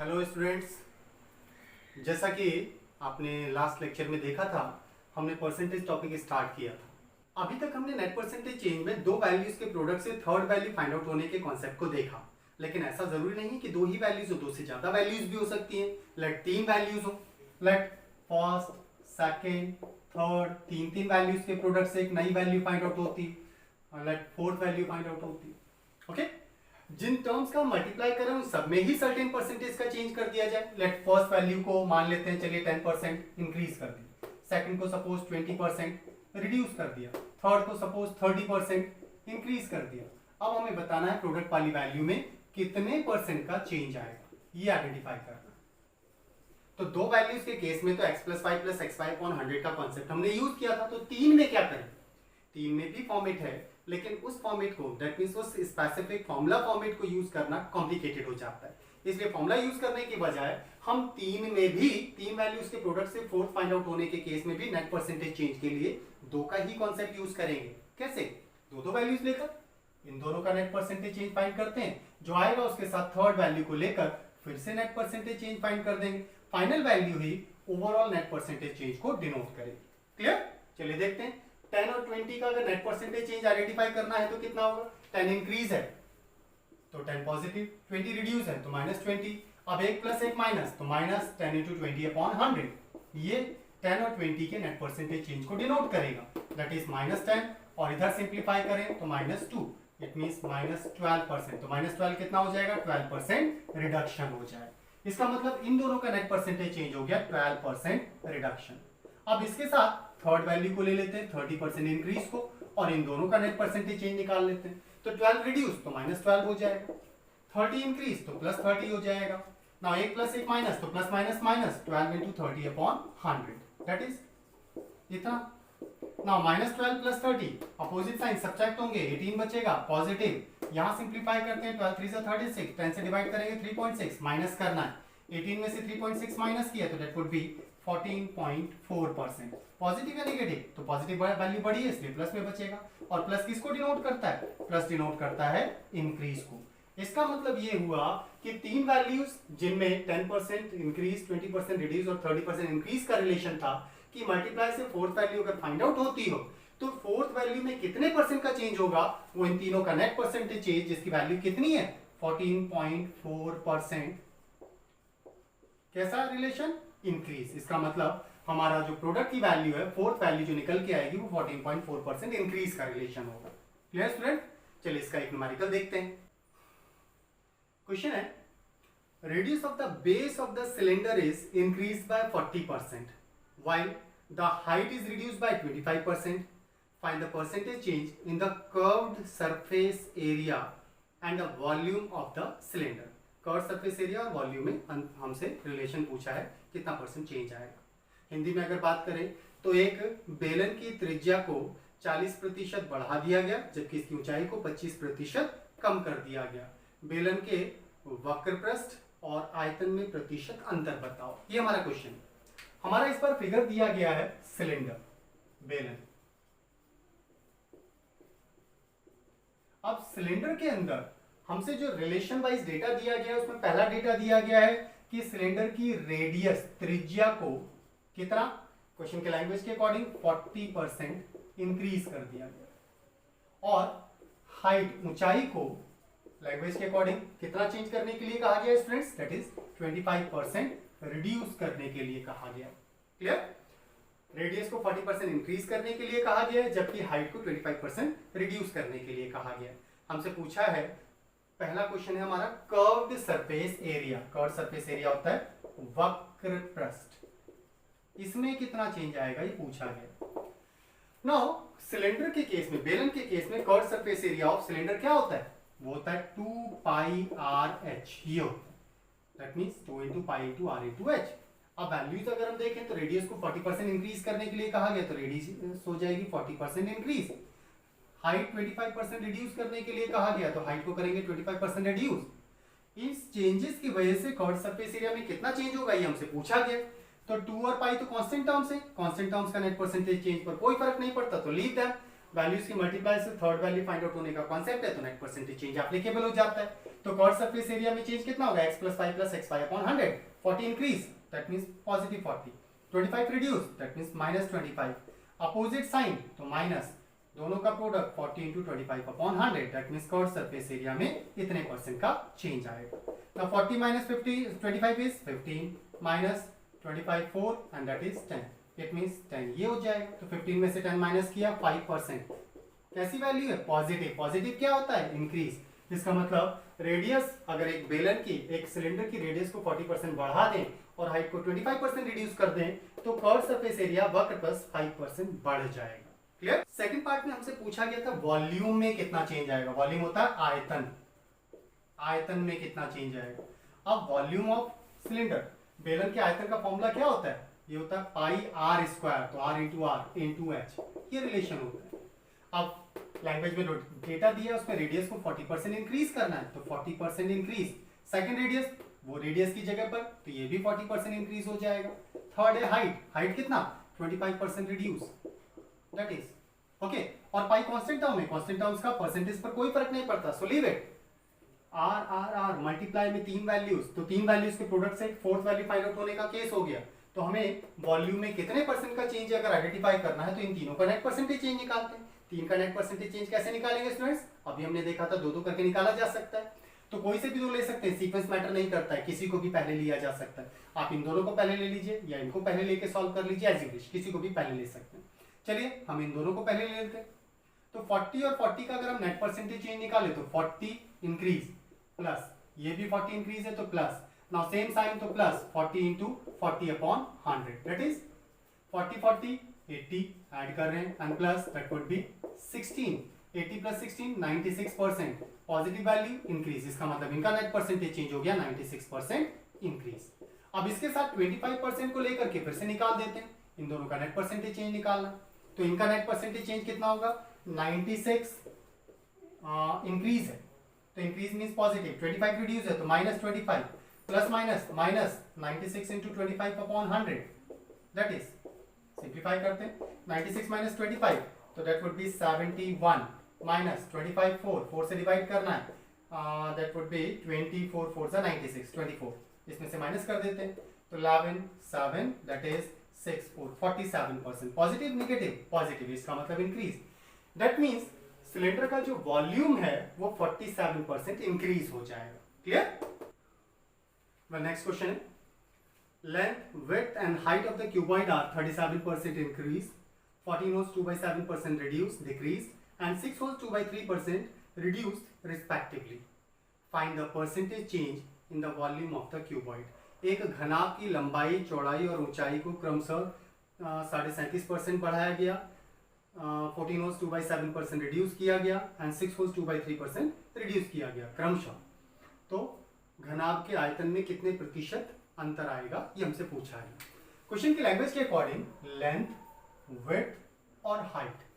Hello students, जैसा कि आपने लास्ट लेक्चर में देखा था, हमने परसेंटेज टॉपिक स्टार्ट किया था। अभी तक हमने नेट परसेंटेज चेंज में दो वैल्यूज के प्रोडक्ट से थर्ड वैल्यू फाइंड आउट होने के कॉन्सेप्ट को देखा। लेकिन ऐसा जरूरी नहीं कि दो ही वैल्यूज हो, दो से ज्यादा वैल्यूज भी हो सकती हैं। लेट तीन वैल्यूज हो, लेट फर्स्ट, सेकेंड, थर्ड, तीन तीन वैल्यूज के प्रोडक्ट से एक नई वैल्यू फाइंड आउट होती, let fourth value find out होती। ओके, जिन टर्म्स का मल्टीप्लाई करें उन सब में ही सर्टेन परसेंटेज का चेंज कर दिया जाए। लेट फर्स्ट वैल्यू को मान लेते हैं, चलिए 10% इंक्रीज कर दिया, सेकंड को सपोज 20% रिड्यूस कर दिया, थर्ड को सपोज 30% इंक्रीज कर दिया। अब हमें बताना है प्रोडक्ट वाली वैल्यू में कितने परसेंट का चेंज आएगा, ये आइडेंटिफाई करना। तो दो वैल्यूज के केस में तो x + y + xy अपॉन 100 का कॉन्सेप्ट हमने यूज किया था। तो तीन में क्या करें, तीन में भी फॉर्मेट है, लेकिन उस फॉर्मेट को, दैट मींस उस स्पेसिफिक फॉर्मूला फॉर्मेट को यूज करना कॉम्प्लिकेटेड हो जाता है। इसलिए फॉर्मूला यूज करने के बजाय हम तीन में भी, तीन वैल्यूज के प्रोडक्ट से फोर्थ फाइंड आउट होने के केस में भी नेट परसेंटेज चेंज के लिए दो का ही कॉन्सेप्ट यूज करेंगे। कैसे? दो वैल्यूज लेकर इन दोनों का नेट परसेंटेज चेंज फाइंड करते हैं, जो आएगा उसके साथ थर्ड वैल्यू को लेकर फिर से नेट परसेंटेज चेंज फाइंड कर देंगे। फाइनल वैल्यू ही ओवरऑल नेट परसेंटेज चेंज को डिनोट करेगी। क्लियर? चलिए देखते हैं। 10 और 20 का अगर नेट परसेंटेज चेंज आइडेंटिफाई करना है तो कितना होगा? 10 इंक्रीज है तो 10 पॉजिटिव, 20 रिड्यूस है तो -20। अब 1 + 1 माइनस, तो -10 × 20/100। ये 10 और 20 के नेट परसेंटेज चेंज को डिनोट करेगा, दैट इज -10। और इधर सिंप्लीफाई करें तो -2, इट मींस -12%। तो -12 कितना हो जाएगा? 12% रिडक्शन हो जाएगा। इसका मतलब इन दोनों का नेट परसेंटेज चेंज हो गया 12% रिडक्शन। अब इसके साथ थर्ड वैल्यू को ले लेते हैं, 30% इंक्रीज को, और इन दोनों का नेट परसेंटेज चेंज निकाल लेते हैं। तो 12 रिड्यूस तो -12 हो जाएगा, 30 इंक्रीज तो +30 हो जाएगा। नाउ 1 + 1 माइनस, तो plus minus minus 12 × 30/100, that is इतना। नाउ -12 + 30 अपोजिट साइन सब्ट्रैक्ट होंगे, 18 बचेगा पॉजिटिव। यहां सिंप्लीफाई करते हैं, 12 3 36, 10 से डिवाइड करेंगे 3.6, माइनस करना है। 18 में से 3.6 माइनस किया तो दैट वुड बी 14.4%। पॉजिटिव या नेगेटिव? तो पॉजिटिव वैल्यू बड़ी है इसलिए प्लस में बचेगा। और प्लस किसको डिनोट करता है? प्लस डिनोट करता है इंक्रीज को। इसका मतलब ये हुआ कि तीन वैल्यूज जिनमें 10% इंक्रीज, 20% रिड्यूस और 30% इंक्रीज का रिलेशन था, कि मल्टीप्लाई से फोर्थ वैल्यू अगर फाइंड आउट होती हो तो फोर्थ वैल्यू में कितने परसेंट का चेंज होगा, वो इन तीनों का नेट परसेंटेज चेंज, जिसकी वैल्यू कितनी है? 14.4%। कैसा रिलेशन? इंक्रीज। इसका मतलब हमारा जो प्रोडक्ट की वैल्यू है, फोर्थ वैल्यू जो निकल के आएगी वो 14.4% इंक्रीज का रिलेशन होगा। Clear student? चलिए इसका एक न्यूमेरिकल देखते हैं। क्वेश्चन है, radius of the base of the cylinder is increase by 40% while the height is reduced by 25%. Find the percentage change in the curved surface area and the volume of the cylinder. Curve surface area और volume में हमसे relation पूछा है, कितना percent change आएगा। हिंदी में अगर बात करें तो एक बेलन की त्रिज्या को 40% बढ़ा दिया गया, जबकि इसकी ऊंचाई को 25% कम कर दिया गया। बेलन के वक्र पृष्ठ और आयतन में प्रतिशत अंतर बताओ, ये हमारा क्वेश्चन है। हमारा इस पर फिगर दिया गया है सिलेंडर, बेलन। अब सिलेंडर के अंदर हमसे जो रिलेशन वाइज डेटा दिया गया है, उसमें पहला डेटा दिया गया है कि सिलेंडर की रेडियस, त्रिज्या को कितना, क्वेश्चन के लैंग्वेज के अकॉर्डिंग 40% इंक्रीज कर दिया गया। और हाइट, ऊंचाई को लैंग्वेज के अकॉर्डिंग कितना चेंज करने के लिए कहा गया स्टूडेंट्स? दैट इज 25% रिड्यूस करने के लिए कहा गया। क्लियर? रेडियस को 40% इंक्रीज करने के लिए कहा गया है, जबकि हाइट को 25% रिड्यूस करने के लिए कहा गया है। हमसे पूछा है, पहला क्वेश्चन है हमारा curved surface area. Curved surface area होता है वक्र पृष्ठ, इसमें कितना चेंज आएगा ये पूछा गया। नाउ सिलेंडर के केस में, बेलन के केस में curved surface area of cylinder क्या होता है? वो होता है 2πRh। ये होता है, दैट मींस 2 × π × r × h। अब वैल्यूज अगर हम देखें तो रेडियस को 40% इंक्रीज करने के लिए कहा गया, तो रेडियस हो जाएगी 40% इंक्रीज। हाइट 25% रिड्यूस करने के लिए कहा गया, तो हाइट को करेंगे 25% रिड्यूस। इस चेंजेस की वजह से कर्व्ड सरफेस एरिया में कितना चेंज होगा ये हमसे पूछा गया। तो 2 और पाई तो कांस्टेंट टर्म्स है, कांस्टेंट टर्म्स का नेट परसेंटेज चेंज पर कोई फर्क नहीं पड़ता, तो लीव दैम। वैल्यूज की मल्टीप्लाई से थर्ड वैल्यू फाइंड आउट होने का कॉन्सेप्ट है, तो नेट परसेंटेज चेंज एप्लीकेबल हो जाता है। तो कर्व सरफेस एरिया में चेंज कितना होगा, x plus 5 plus X Y upon 100, 40 increase that means positive 40, 25 reduce that means minus 25, opposite sign तो माइनस, दोनों का product 40 into 25 upon 100 that means curve surface area में इतने परसेंट का चेंज आएगा। Now 40 minus 25 is 15 minus 25 4 and that is 10, it means 10 ये हो जाएगा। तो 15 में से 10 माइनस किया 5%, कैसी वैल्यू है, पॉजिटिव। पॉजिटिव क्या होता है, इंक्रीज। इसका मतलब रेडियस, अगर एक बेलन की, एक सिलेंडर की रेडियस को 40% बढ़ा दें और हाइट को 25% रिड्यूस कर दें तो कर्व सरफेस एरिया वक्र प्लस 5% बढ़ जाएगा। क्लियर। सेकंड पार्ट में हमसे पूछा गया था वॉल्यूम में कितना चेंज आएगा। वॉल्यूम होता है आयतन, आयतन में कितना चेंज आएगा। अब वॉल्यूम ऑफ सिलेंडर, बेलन के आयतन का फॉर्मूला क्या होता है, ये होता है पाई आर स्क्वायर, तो आर इंटू एच, ये रिलेशन होता है। अब लैंग्वेज में डेटा दिया है उसमें रेडियस को 40% इंक्रीज करना है, तो 40% इंक्रीज। सेकंड रेडियस, वो रेडियस की जगह पर, तो ये भी 40% इंक्रीज हो जाएगा। थर्ड है हाइट, हाइट कितना 25% रिड्यूस दैट इज ओके। और पाई कांस्टेंट टर्म है, कांस्टेंट टर्म्स का परसेंटेज पर कोई फर्क नहीं पड़ता, so leave it. R R R multiply में तीन वैल्यूज, तो तीन वैल्यूज के प्रोडक्ट से फोर्थ वैल्यू फाइंड आउट होने का केस हो गया। तो हमें वॉल्यूम में कितने परसेंट का चेंज अगर आइडेंटिफाई करना है तो इन तीनों का नेट परसेंटेज चेंज निकालते हैं। तीन का नेट परसेंटेज चेंज कैसे निकालेंगे स्टूडेंट्स, अभी हमने देखा था दो दो करके निकाला जा सकता है। तो कोई से भी दो ले सकते हैं, सीक्वेंस मैटर नहीं करता है, किसी को भी पहले लिया जा सकता है। आप इन दोनों को पहले ले लीजिए या इनको पहले लेके सॉल्व कर लीजिए, एज यू विश, किसी को भी पहले ले सकते हैं। चलिए हम इन दोनों को पहले ले लेते हैं। तो 40 और 40 का अगर हम नेट परसेंटेज चेंज निकाले तो 40 इंक्रीज प्लस, ये भी 40 इंक्रीज है तो प्लस, नाउ सेम साइन तो plus 40 into 40 upon 100 that is 40 40 80 add कर रहे हैं and plus that would be 16, 80 plus 16 96%, positive value increase. इसका मतलब इनका नेट परसेंटेज चेंज हो गया 96% इंक्रीज। अब इसके साथ 25% को लेकर के फिर से निकाल देते हैं, इन दोनों का नेट परसेंटेज चेंज निकालना। तो इनका नेट परसेंटेज चेंज कितना होगा, 96 इंक्रीज है तो इंक्रीज मींस पॉजिटिव, 25 रिड्यूस है तो minus 25, plus minus minus 96 into 25 upon 100 that is, simplify करते हैं 96 माइनस 25 तो दैट वुड बी 71 माइनस 25 4 से डिवाइड करना है दैट वुड बी 24 4 से 96 24, इसमें से माइनस कर देते हैं तो 11 7 that is 6 4 47%, positive negative positive, इसका मतलब इंक्रीज। दैट मींस सिलेंडर का जो वॉल्यूम है वो 47% इंक्रीज हो जाएगा। क्लियर। वेल नेक्स्ट क्वेश्चन है, length width and height of the cuboid are 37% increase, 14 wholes 2/7% reduce decrease and 6 wholes 2/3% reduced respectively. Find the percentage change in the volume of the cuboid. एक घनाभ की लंबाई, चौड़ाई और ऊंचाई को क्रमशः 37.5% बढ़ाया गया, 14 होल्स 2/7% रिड्यूस किया गया एंड 6 होल्स 2/3% रिड्यूस किया गया क्रमशः। तो घनाभ के आयतन में कितने प्रतिशत अंतर आएगा ये हमसे पूछा है। क्वेश्चन की लैंग्वेज के अकॉर्डिंग लेंथ, विड्थ और हाइट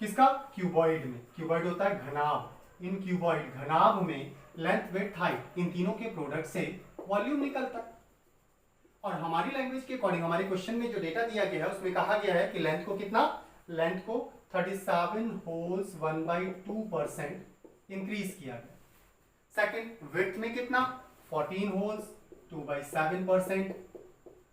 किसका, क्यूबॉइड में, क्यूबॉइड होता है घनाभ, इन क्यूबॉइड घनाभ में लेंथ, विड्थ, हाइट इन तीनों के प्रोडक्ट से वॉल्यूम निकलता है। और हमारी लैंग्वेज के अकॉर्डिंग हमारे क्वेश्चन में जो डेटा दिया गया है उसमें कहा गया है कि लेंथ को कितना, लेंथ को 37 होल्स 1/2% इंक्रीज किया गया। सेकंड, विड्थ में कितना, 14 होल्स 2/7%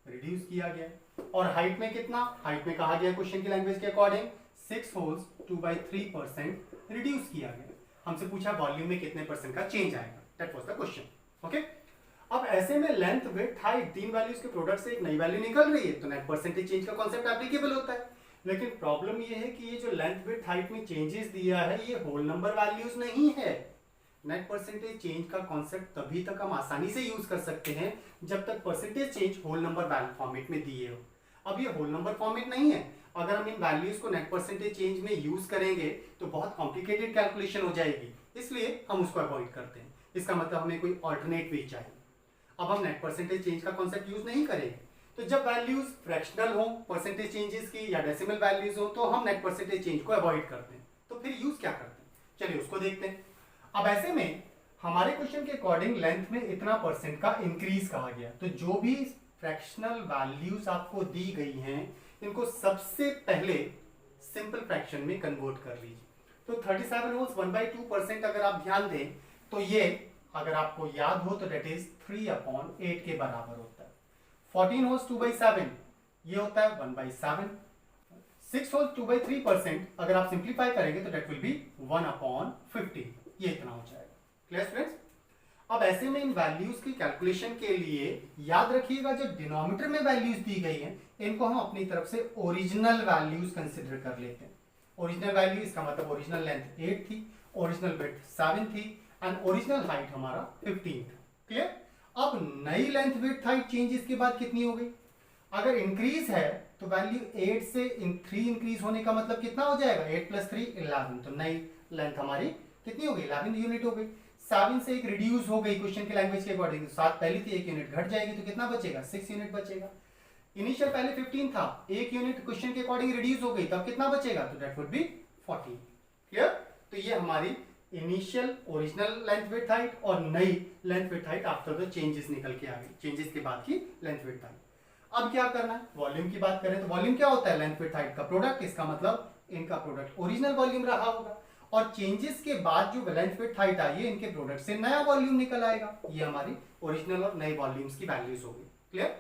रिड्यूस किया गया। और हाइट में कितना, हाइट में कहा गया क्वेश्चन की लैंग्वेज के अकॉर्डिंग 6 होल्स 2/3% रिड्यूस किया गया। हमसे पूछा वॉल्यूम में कितने परसेंट का चेंज आएगा, that was the question. Okay, अब ऐसे में लेंथ, विड्थ, हाइट तीन वैल्यूज के प्रोडक्ट से एक नई वैल्यू निकल रही है तो नेट परसेंटेज चेंज का कांसेप्ट एप्लीकेबल होता है। लेकिन प्रॉब्लम ये है कि ये जो लेंथ, विड्थ, हाइट में चेंजेस दिया है ये होल नंबर वैल्यूज नहीं है। नेट परसेंटेज चेंज का कॉन्सेप्ट तभी तक हम आसानी से यूज कर सकते हैं जब तक percentage change whole number format में दिए हो। अब ये होल नंबर फॉर्मेट नहीं है, अगर हम इन वैल्यूज को नेट परसेंटेज चेंज में यूज करेंगे तो बहुत कॉम्प्लिकेटेड कैलकुलेशन हो जाएगी, इसलिए हम उसको अवॉइड करते हैं। इसका मतलब हमें कोई ऑल्टरनेट वे चाहिए। अब हम नेट परसेंटेज चेंज का कॉन्सेप्ट यूज नहीं करेंगे, तो जब वैल्यूज फ्रैक्शनल हो परसेंटेज चेंजेस की या डेसिमल वैल्यूज हो तो हम नेट परसेंटेज चेंज को अवॉइड करते हैं। तो फिर यूज क्या करते हैं, चलिए उसको देखते हैं। अब ऐसे में हमारे क्वेश्चन के अकॉर्डिंग लेंथ में इतना परसेंट का इंक्रीज कहा गया, तो जो भी फ्रैक्शनल वैल्यूज आपको दी गई हैं इनको सबसे पहले सिंपल फ्रैक्शन में कन्वर्ट कर लीजिए। तो 37 होल्स 1/2% अगर आप ध्यान दें तो ये अगर आपको याद हो तो डेट इज 3/8 के बराबर होता है। 14 होल्स 2/7 ये होता है 1/7। 6 होल्स 2/3% अगर आप सिंप्लीफाई करेंगे तो डेट विल बी 1/50, ये इतना हो जाएगा। Clear students? अब ऐसे में इन वैल्यूज की कैलकुलेशन के लिए याद रखिएगा जो डिनोमिनेटर में वैल्यूज दी गई हैं इनको हम अपनी तरफ से ओरिजिनल वैल्यूज कंसिडर कर लेते हैं। ओरिजिनल वैल्यू इसका मतलब ओरिजिनल लेंथ 8 थी, ओरिजिनल विड्थ 7 थी एंड ओरिजिनल हाइट हमारा 15 था। क्लियर? अब नई लेंथ विड्थ हाइट चेंजेस के बाद कितनी हो गई? अगर इंक्रीज है तो वैल्यू 8 से 3 इंक्रीज होने का मतलब कितना हो जाएगा? 8 + 3 11, तो नई लेंथ हमारी कितनी हो गई? 11 यूनिट हो गई। 7 से एक रिड्यूस हो गई क्वेश्चन के लैंग्वेज के अकॉर्डिंग, 7 पहली थी 1 यूनिट घट जाएगी तो कितना बचेगा? 6 यूनिट बचेगा। इनिशियल पहले 15 था, 1 यूनिट क्वेश्चन के अकॉर्डिंग रिड्यूस हो गई, तब कितना बचेगा? तो दैट वुड बी 14। क्लियर? तो ये हमारी initial original length width height और नई length width height after the changes निकल के आ गई, चेंजेस के बाद की लेंथ विड्थ हाइट। अब क्या करना है? वॉल्यूम की बात करें तो वॉल्यूम क्या होता है? लेंथ विड्थ हाइट का प्रोडक्ट, इसका मतलब इनका प्रोडक्ट ओरिजिनल वॉल्यूम रहा होगा और चेंजेस के बाद जो लेंथ विड्थ हाइट आई है इनके प्रोडक्ट से नया वॉल्यूम निकल आएगा। ये हमारी ओरिजिनल और नए वॉल्यूम्स की वैल्यूज होगी। क्लियर?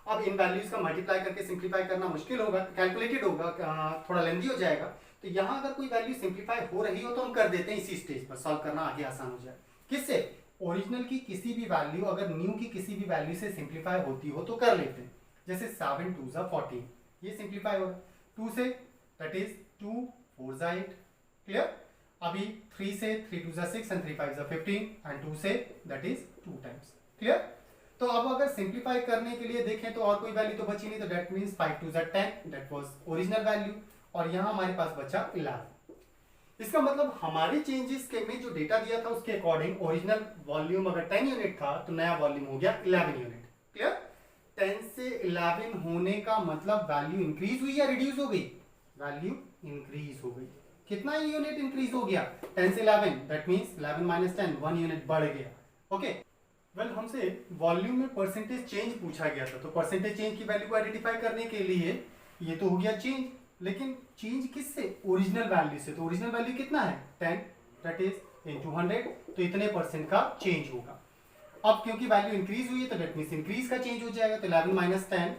अब इन वैल्यूज का मल्टीप्लाई करके सिंप्लीफाई करना मुश्किल होगा, कैलकुलेटेड होगा, थोड़ा लेंथी हो जाएगा। तो यहाँ अगर कोई वैल्यू सिंप्लीफाई हो रही हो तो हम कर देते हैं इसी स्टेज पर, सॉल्व करना आगे आसान हो जाए। किससे? ओरिजिनल की किसी भी वैल्यू अगर न्यू की किसी भी वैल्यू से सिंप्लीफाई होती हो तो कर लेते हैं। जैसे 7 2 = 14, ये सिंप्लीफाई होगा 2 से, दैट इज 2 4 = 8। क्लियर? अभी 3 से 3 2 = 6 and 3 5 = 15 and 2 say that is 2 times. Clear? तो अब अगर सिंप्लीफाई करने के लिए देखें तो और कोई वैल्यू तो बची नहीं, तो that means 5 2 = 10, that was original value और यहां हमारे पास बचा 11। इसका मतलब हमारे चेंजेस के में जो डेटा दिया था उसके अकॉर्डिंग ओरिजिनल वॉल्यूम अगर 10 यूनिट था तो नया वॉल्यूम हो गया 11 यूनिट। क्लियर? 10 से 11 होने का मतलब वैल्यू इंक्रीज हुई या रिड्यूस हो गई? वैल्यू इंक्रीज हो गई। कितना यूनिट इंक्रीज हो गया? 10 से 11, दैट मींस 11 - 10, 1 यूनिट बढ़ गया। ओके, वेल हमसे वॉल्यूम में परसेंटेज चेंज पूछा गया था, तो परसेंटेज चेंज की वैल्यू को आइडेंटिफाई करने के लिए ये तो हो गया चेंज, लेकिन चेंज किससे? ओरिजिनल वैल्यू से। तो ओरिजिनल वैल्यू कितना है? 10, दैट इज इनटू 100, तो इतने परसेंट का चेंज होगा। अब क्योंकि वैल्यू इंक्रीज हुई है तो दैट मींस इंक्रीज का चेंज हो जाएगा, तो 11 - 10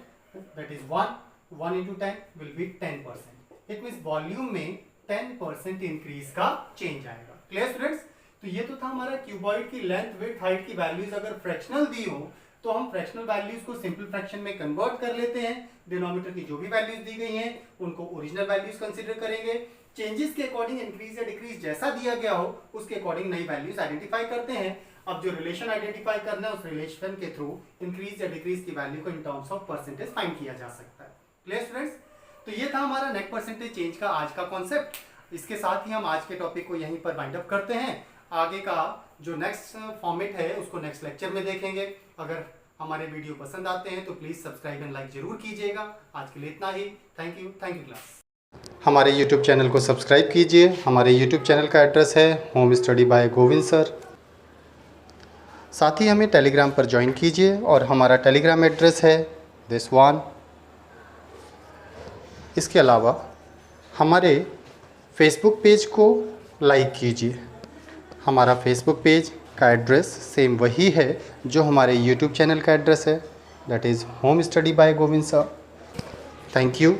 that is 1, 1 × 10 will be 10%। It means volume में 10% इंक्रीज का चेंज आएगा। Clear students? तो ये तो था हमारा क्यूबॉइड की लेंथ विड्थ हाइट की वैल्यूज अगर फ्रैक्शनल दी हो तो हम फ्रैक्शनल वैल्यूज को सिंपल फ्रैक्शन में कन्वर्ट कर लेते हैं। डिनोमिनेटर की जो भी वैल्यूज दी गई हैं उनको ओरिजिनल वैल्यूज कंसीडर करेंगे। चेंजेस के अकॉर्डिंग इंक्रीज या डिक्रीज जैसा दिया गया हो उसके अकॉर्डिंग नई वैल्यूज आइडेंटिफाई करते हैं। अब जो रिलेशन आइडेंटिफाई करना है उस रिलेशन के थ्रू इंक्रीज या डिक्रीज की वैल्यू को in terms of percentage find किया जा सकता है। Clear students? तो ये था हमारा नेट परसेंटेज चेंज का आज का कॉन्सेप्ट। इसके साथ ही हम आज के टॉपिक को यहीं पर वाइंड अप करते हैं। आगे का जो नेक्स्ट फॉर्मेट है उसको नेक्स्ट लेक्चर में देखेंगे। अगर हमारे वीडियो पसंद आते हैं तो प्लीज़ सब्सक्राइब एंड लाइक जरूर कीजिएगा। आज के लिए इतना ही। Thank you class. हमारे YouTube चैनल को सब्सक्राइब कीजिए। हमारे YouTube चैनल का एड्रेस है home study by Govind sir. साथ ही हमें टेलीग्राम पर ज्वाइन कीजिए और हमारा टेलीग्राम एड्रेस है दिस वन। इसके अलावा हमारे फेसबुक पेज को लाइक कीजिए। हमारा फेसबुक पेज का एड्रेस सेम वही है जो हमारे यूट्यूब चैनल का एड्रेस है, that is home study by Govind sir. Thank you.